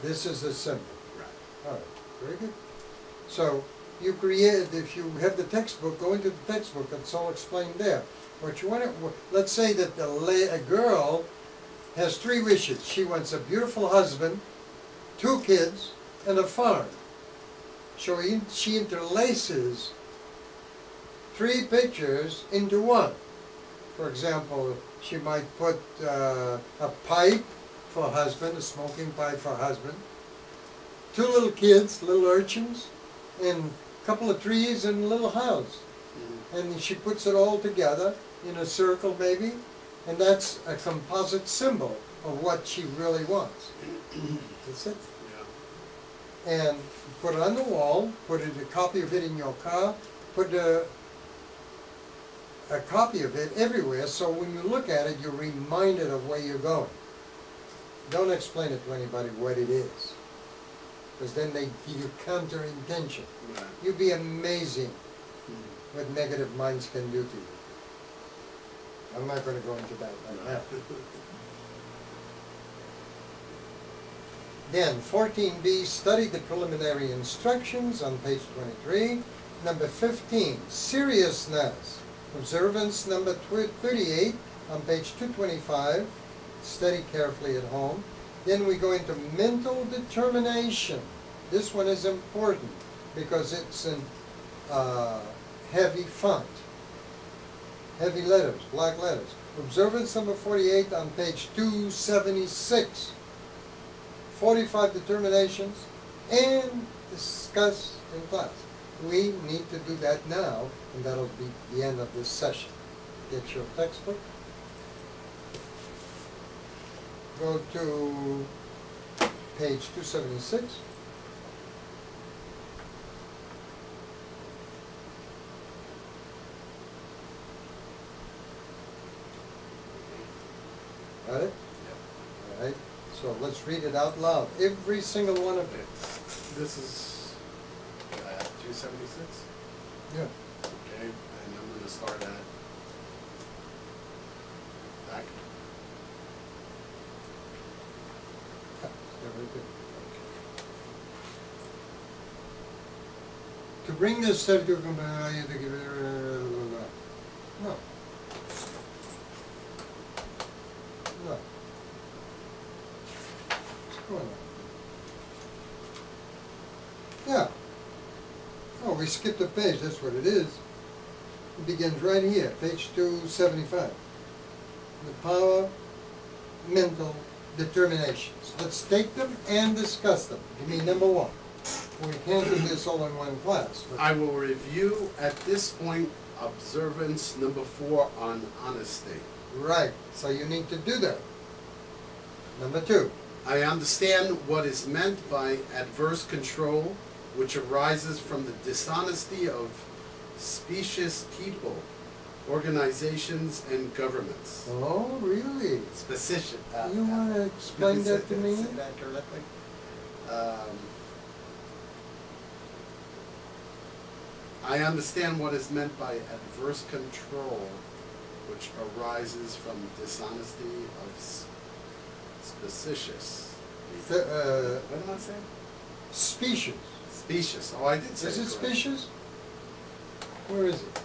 This is a symbol. Right. All right, very good. So you create, if you have the textbook, go into the textbook, it's all explained there. What you want to, let's say that a girl has 3 wishes. She wants a beautiful husband, 2 kids, and a farm. So she interlaces 3 pictures into one. For example, she might put a pipe for husband, a smoking pipe for husband, 2 little kids, little urchins, and a couple of trees and a little house. And she puts it all together in a circle maybe, and that's a composite symbol of what she really wants. That's it. Yeah. And put it on the wall, put a copy of it in your car, put a copy of it everywhere, so when you look at it, you're reminded of where you're going. Don't explain it to anybody what it is, because then they give you counter-intention. Right. You'd be amazing what negative minds can do to you. I'm not going to go into that right now. Then, 14b, study the preliminary instructions on page 23. Number 15, seriousness. Observance number 38 on page 225. Study carefully at home. Then we go into mental determination. This one is important because it's in heavy font, heavy letters, black letters. Observance number 48 on page 276. 45 determinations and discuss in class. We need to do that now, and that'll be the end of this session. Get your textbook. Go to page 276. Got it? Yep. All right. So let's read it out loud. Every single one of it. This is 276? Yeah. Okay, and I'm going to start at back. Very good. To bring this study to no. No. What's going on? Yeah. Oh, we skipped a page, that's what it is. It begins right here, page 275. The power, mental determinations. Let's take them and discuss them. Give me number 1. We can't do this all in one class. I will review at this point observance number 4 on honesty. Right, so you need to do that. Number 2. I understand what is meant by adverse control, which arises from the dishonesty of specious people, organizations, and governments. Oh, really? Specific. You want to explain that to me? Say that correctly? I understand what is meant by adverse control, which arises from dishonesty of specious. What am I saying? Specious. Specious. Oh, I did say Is it correct. specious? Where is it?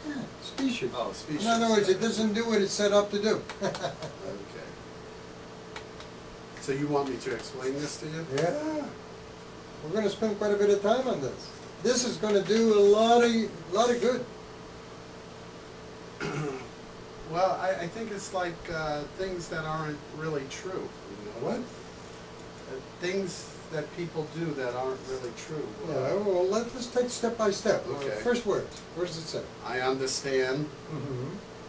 Yeah, specious. Oh, specious. In other words, it doesn't do what it's set up to do. Okay. So you want me to explain this to you? Yeah. We're going to spend quite a bit of time on this. This is going to do a lot of good. Well, I think it's like things that aren't really true. You know? What? Things that people do that aren't really true. Yeah, well, let's take step by step. Okay. First words. What does it say? I understand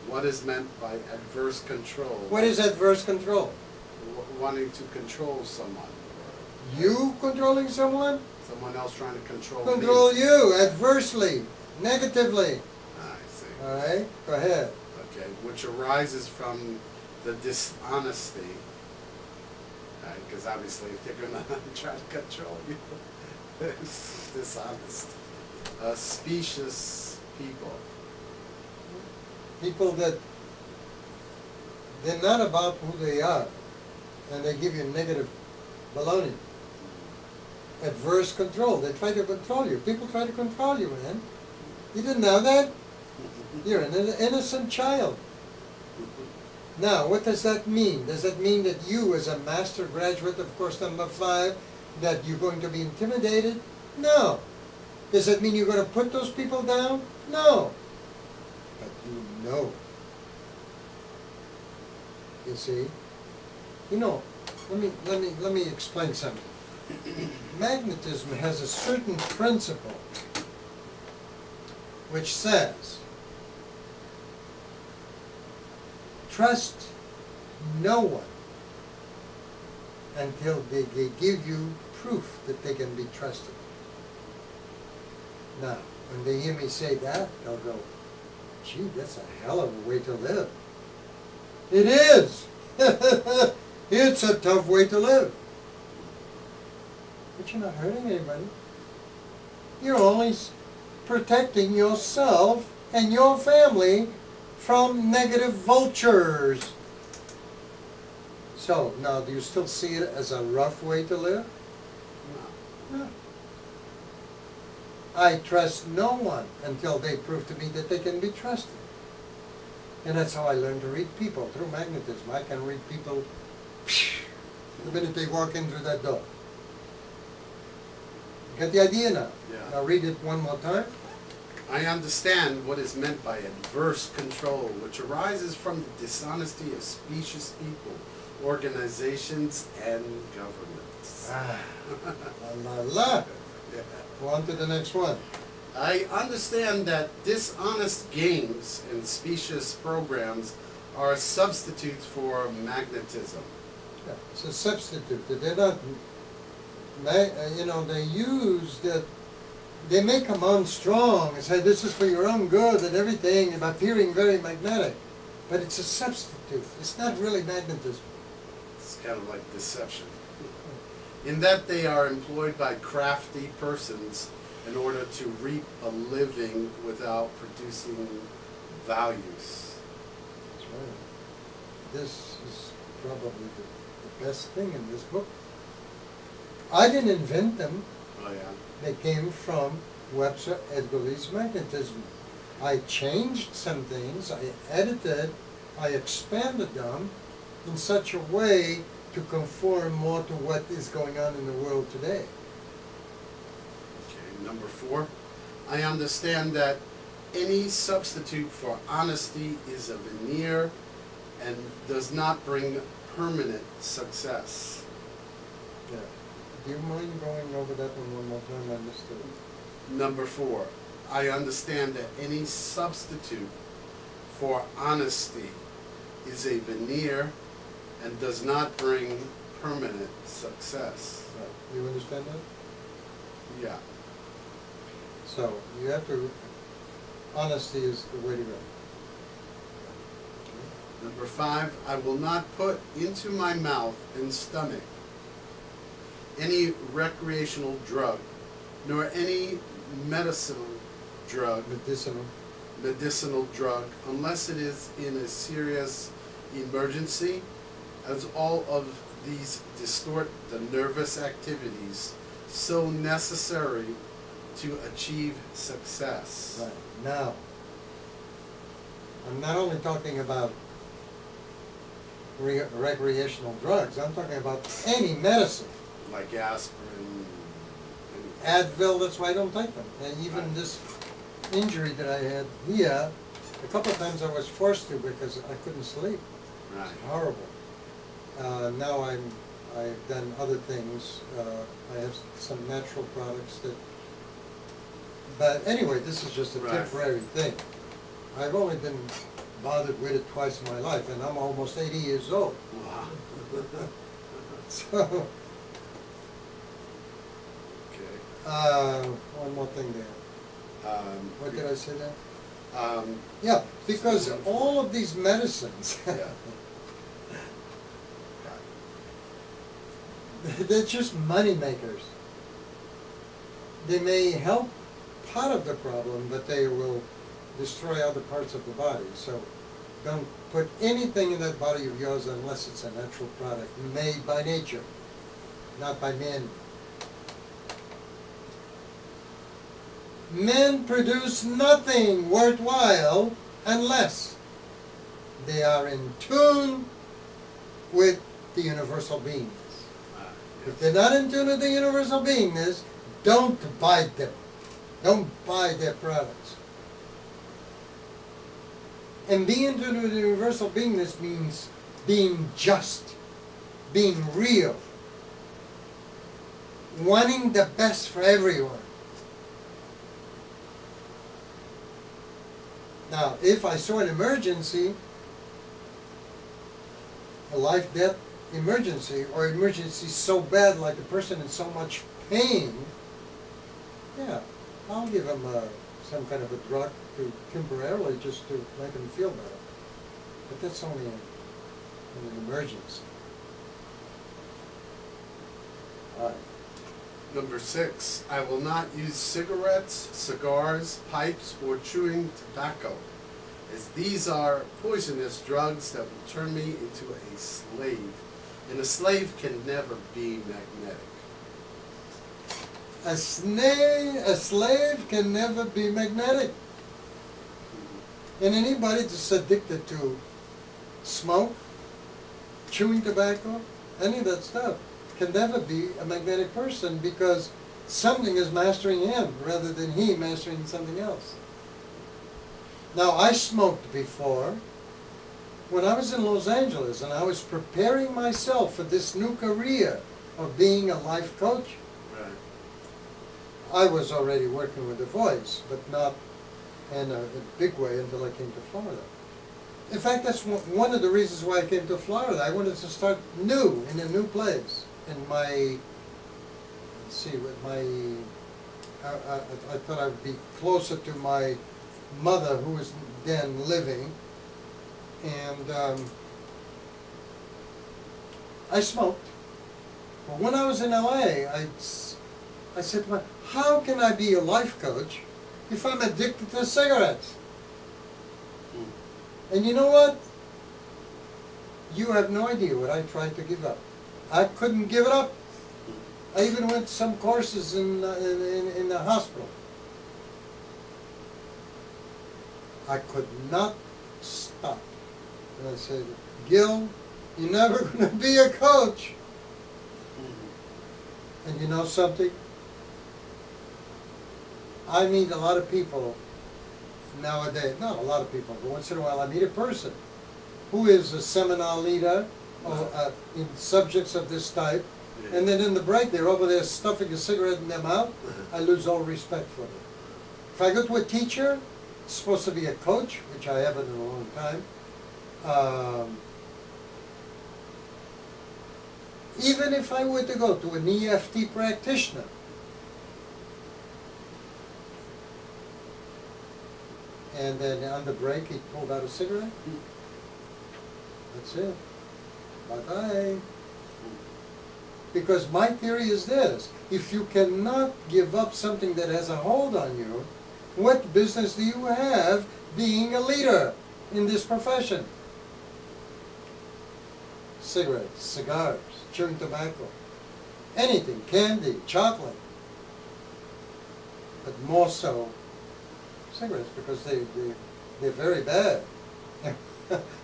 what is meant by adverse control. What is adverse control? Wanting to control someone. You controlling someone? Someone else trying to control Control me. you adversely, negatively. I see. All right, go ahead. Okay, which arises from the dishonesty. Because obviously if they're going to try to control you, it's dishonest. Specious people. People that they're not about who they are. and they give you negative baloney. Adverse control. They try to control you. People try to control you, man. You didn't know that? You're an innocent child. Now, what does that mean? Does that mean that you, as a master graduate of course number 5, that you're going to be intimidated? No. Does that mean you're going to put those people down? No. But you know. You see? You know, let me explain something. Magnetism has a certain principle which says, trust no one until they give you proof that they can be trusted. Now, when they hear me say that, they'll go, gee, that's a hell of a way to live. It is. It's a tough way to live. But you're not hurting anybody. You're only protecting yourself and your family from negative vultures. So, now do you still see it as a rough way to live? No. No. I trust no one until they prove to me that they can be trusted. And that's how I learned to read people, through magnetism. I can read people the minute they walk in through that door. You got the idea now? Yeah. Now read it one more time. I understand what is meant by adverse control, which arises from the dishonesty of specious people, organizations, and governments. Ah, la la la. Yeah. Go on to the next one. I understand that dishonest games and specious programs are substitutes for magnetism. Yeah, it's a substitute. They're not, you know, they use that, they make them on strong and say this is for your own good and everything, and appearing very magnetic. But it's a substitute. It's not really magnetism. It's kind of like deception. In that they are employed by crafty persons in order to reap a living without producing values. That's right. This is probably the best thing in this book. I didn't invent them. Oh yeah. They came from Webster Edgley's magnetism. I changed some things, I edited, I expanded them in such a way to conform more to what is going on in the world today. Okay, number 4. I understand that any substitute for honesty is a veneer and does not bring permanent success. Yeah. Do you mind going over that one more time? I missed it. Number 4. I understand that any substitute for honesty is a veneer and does not bring permanent success. Right. You understand that? Yeah. So, you have to, honesty is the way to go. Number 5, I will not put into my mouth and stomach any recreational drug, nor any medicinal drug, unless it is in a serious emergency, as all of these distort the nervous activities so necessary to achieve success. Right. Now, I'm not only talking about recreational drugs, I'm talking about any medicine. Like aspirin. Advil, that's why I don't take them. And even this injury that I had here, a couple of times I was forced to because I couldn't sleep. Right. It's horrible. Now I've done other things. I have some natural products that, but anyway, this is just a temporary thing. I've only been bothered with it twice in my life, and I'm almost 80 years old. Wow. So, Okay. one more thing there. What did I say there? Um, Yeah, because all of these medicines, yeah. they're just money makers. They may help part of the problem, but they will destroy other parts of the body. So Don't put anything in that body of yours unless it's a natural product made by nature, not by men. Men produce nothing worthwhile unless they are in tune with the universal beingness. If they're not in tune with the universal beingness, don't buy them. Don't buy their products. And being in tune with the universal beingness means being just, being real, wanting the best for everyone. Now, if I saw an emergency, a life-death emergency, or emergency so bad like a person in so much pain, yeah, I'll give them some kind of a drug to temporarily just to make them feel better. But that's only in an emergency. All right. Number 6, I will not use cigarettes, cigars, pipes, or chewing tobacco, as these are poisonous drugs that will turn me into a slave. And a slave can never be magnetic. A slave can never be magnetic. And anybody that's addicted to smoke, chewing tobacco, any of that stuff, can never be a magnetic person, because something is mastering him rather than he mastering something else. Now, I smoked before when I was in Los Angeles, and I was preparing myself for this new career of being a life coach. Right. I was already working with the voice, but not in a big way until I came to Florida. In fact, that's one of the reasons why I came to Florida. I wanted to start new, in a new place. In my, let's see, with my, I thought I would be closer to my mother, who was then living, and I smoked. But when I was in LA, I said, well, how can I be a life coach if I'm addicted to cigarettes? And you know what? You have no idea what I tried to give up. I couldn't give it up. I even went to some courses in the hospital. I could not stop. And I said, Gil, you're never going to be a coach. And you know something? I meet a lot of people nowadays, not a lot of people, but once in a while I meet a person who is a seminar leader in subjects of this type, and then in the break they're over there stuffing a cigarette in their mouth. I lose all respect for them. If I go to a teacher, it's supposed to be a coach, which I haven't in a long time, even if I were to go to an EFT practitioner, and then on the break he pulled out a cigarette, that's it. Bye-bye. Because my theory is this: if you cannot give up something that has a hold on you, what business do you have being a leader in this profession? Cigarettes, cigars, chewing tobacco, anything, candy, chocolate, but more so cigarettes, because they're very bad.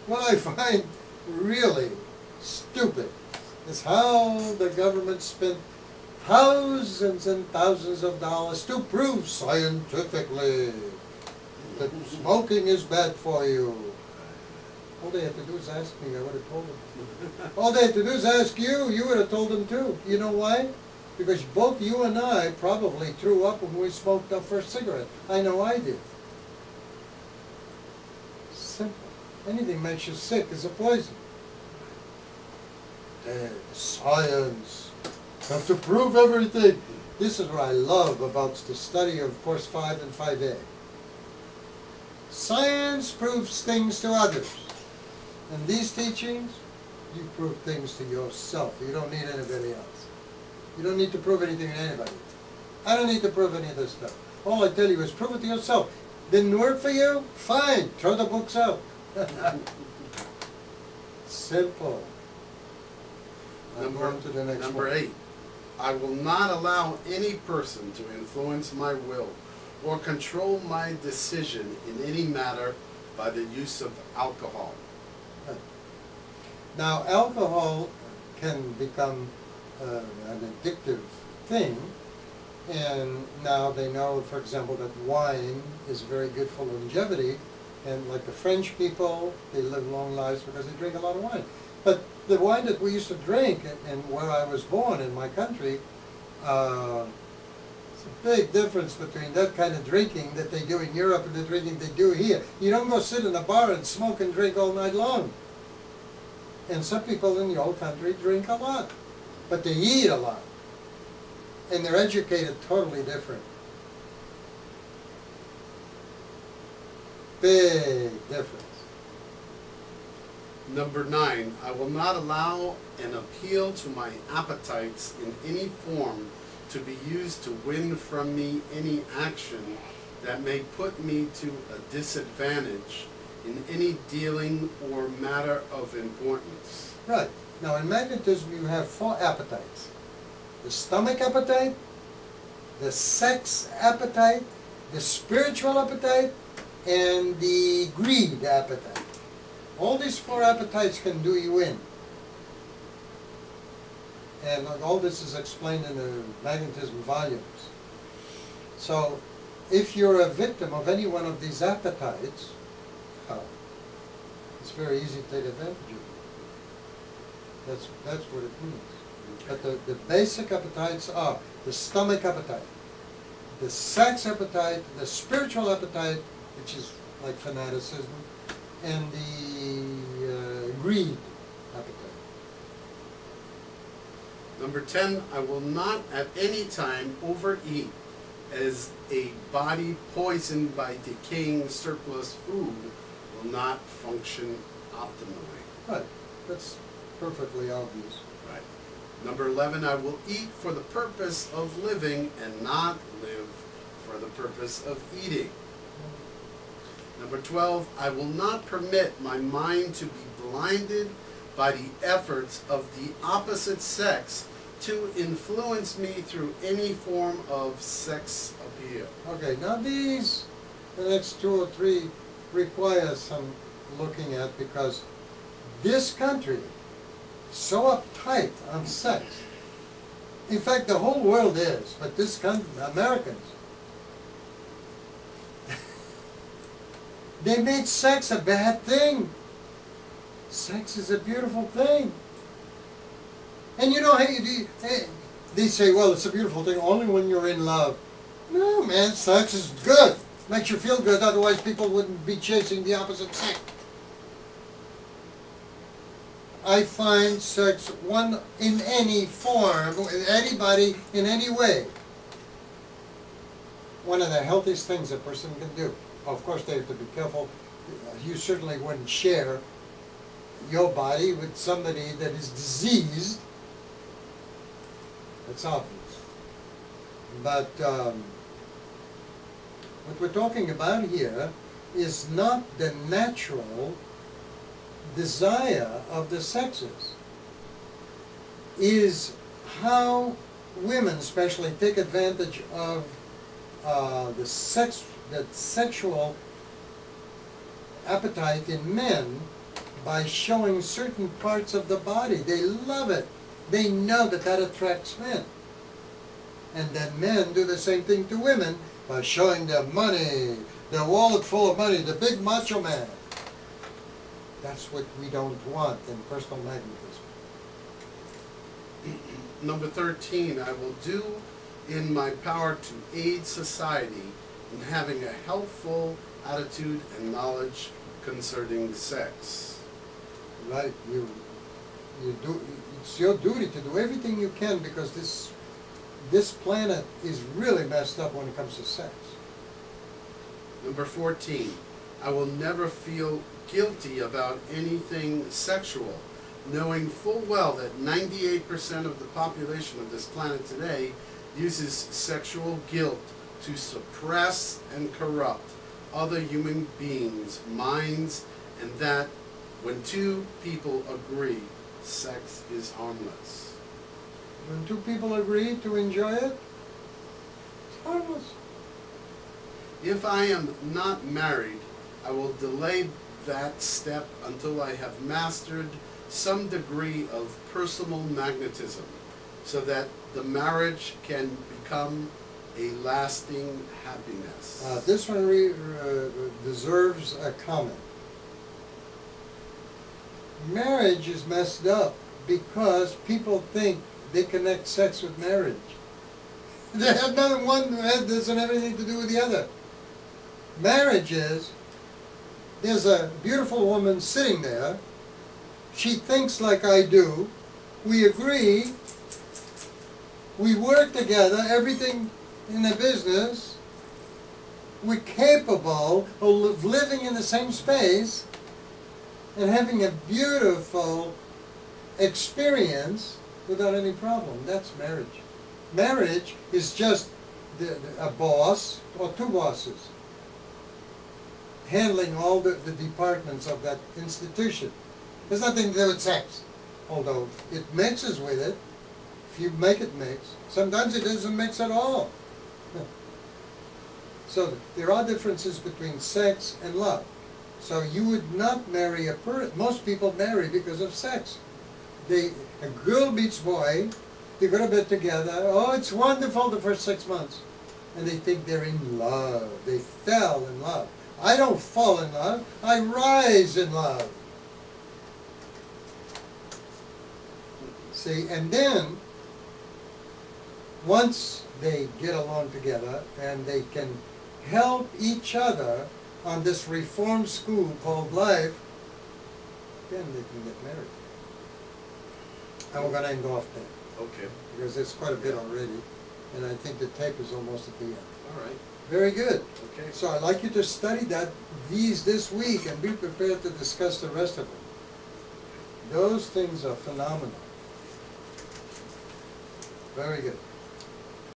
What I find really stupid is how the government spent thousands and thousands of dollars to prove scientifically that smoking is bad for you. All they had to do is ask me, I would have told them. All they had to do is ask you, you would have told them too. You know why? Because both you and I probably threw up when we smoked our first cigarette. I know I did. Simple. Anything makes you sick is a poison. Science. Have to prove everything. This is what I love about the study of course 5 and 5A. Science proves things to others. And these teachings, you prove things to yourself. You don't need anybody else. You don't need to prove anything to anybody. I don't need to prove any of this stuff. All I tell you is prove it to yourself. Didn't work for you? Fine. Throw the books out. Simple. On to the next Number one. 8. I will not allow any person to influence my will or control my decision in any matter by the use of alcohol. Now, alcohol can become an addictive thing, and now they know, for example, that wine is very good for longevity, and like the French people, they live long lives because they drink a lot of wine. But the wine that we used to drink, and where I was born in my country, it's a big difference between that kind of drinking that they do in Europe and the drinking they do here. You don't go sit in a bar and smoke and drink all night long. And some people in the old country drink a lot, but they eat a lot. And they're educated totally different. Big difference. Number 9, I will not allow an appeal to my appetites in any form to be used to win from me any action that may put me to a disadvantage in any dealing or matter of importance. Right. Now in magnetism you have 4 appetites. The stomach appetite, the sex appetite, the spiritual appetite, and the greed appetite. All these 4 appetites can do you in. And all this is explained in the magnetism volumes. So if you're a victim of any one of these appetites, it's very easy to take advantage of you. That's what it means. But the basic appetites are the stomach appetite, the sex appetite, the spiritual appetite, which is like fanaticism, and the greed appetite. Number 10, I will not at any time overeat, as a body poisoned by decaying surplus food will not function optimally. Right. That's perfectly obvious. Right. Number 11, I will eat for the purpose of living and not live for the purpose of eating. Number 12, I will not permit my mind to be blinded by the efforts of the opposite sex to influence me through any form of sex appeal. Okay, now these, the next 2 or 3 require some looking at, because this country is so uptight on sex. In fact, the whole world is, but this country, Americans, they made sex a bad thing. Sex is a beautiful thing. And you know, they say, well, it's a beautiful thing only when you're in love. No, man, sex is good. Makes you feel good, otherwise people wouldn't be chasing the opposite sex. I find sex, one, in any form, with anybody, in any way, one of the healthiest things a person can do. Of course, they have to be careful. You certainly wouldn't share your body with somebody that is diseased. That's obvious. But what we're talking about here is not the natural desire of the sexes. Is how women especially take advantage of the sexual appetite in men by showing certain parts of the body. They love it. They know that that attracts men. And then men do the same thing to women by showing their money, their wallet full of money, the big macho man. That's what we don't want in personal magnetism. Number 13, I will do in my power to aid society in having a helpful attitude and knowledge concerning sex. Right, you do. It's your duty to do everything you can, because this planet is really messed up when it comes to sex. Number 14, I will never feel guilty about anything sexual, knowing full well that 98% of the population of this planet today uses sexual guilt to suppress and corrupt other human beings' minds and that when two people agree, sex is harmless. When two people agree to enjoy it, it's harmless. If I am not married, I will delay that step until I have mastered some degree of personal magnetism, so that the marriage can become a lasting happiness. This one deserves a comment. Marriage is messed up because people think they connect sex with marriage. They have nothing, one doesn't have anything to do with the other. Marriage is, there's a beautiful woman sitting there, she thinks like I do, we agree, we work together, everything in the business, we're capable of living in the same space and having a beautiful experience without any problem. That's marriage. Marriage is just a boss or two bosses handling all the departments of that institution. There's nothing to do with sex, although it mixes with it. If you make it mix, sometimes it doesn't mix at all. So there are differences between sex and love. So you would not marry a person. Most people marry because of sex. A girl meets boy, they go to bed together. Oh, it's wonderful the first 6 months, and they think they're in love. They fell in love. I don't fall in love. I rise in love. See, and then once they get along together and they can help each other on this reform school called life, then they can get married. And we're going to end off there, Okay. because there's quite a bit already, and I think the tape is almost at the end. All right. Very good. Okay. So I'd like you to study this week and be prepared to discuss the rest of it. Those things are phenomenal. Very good.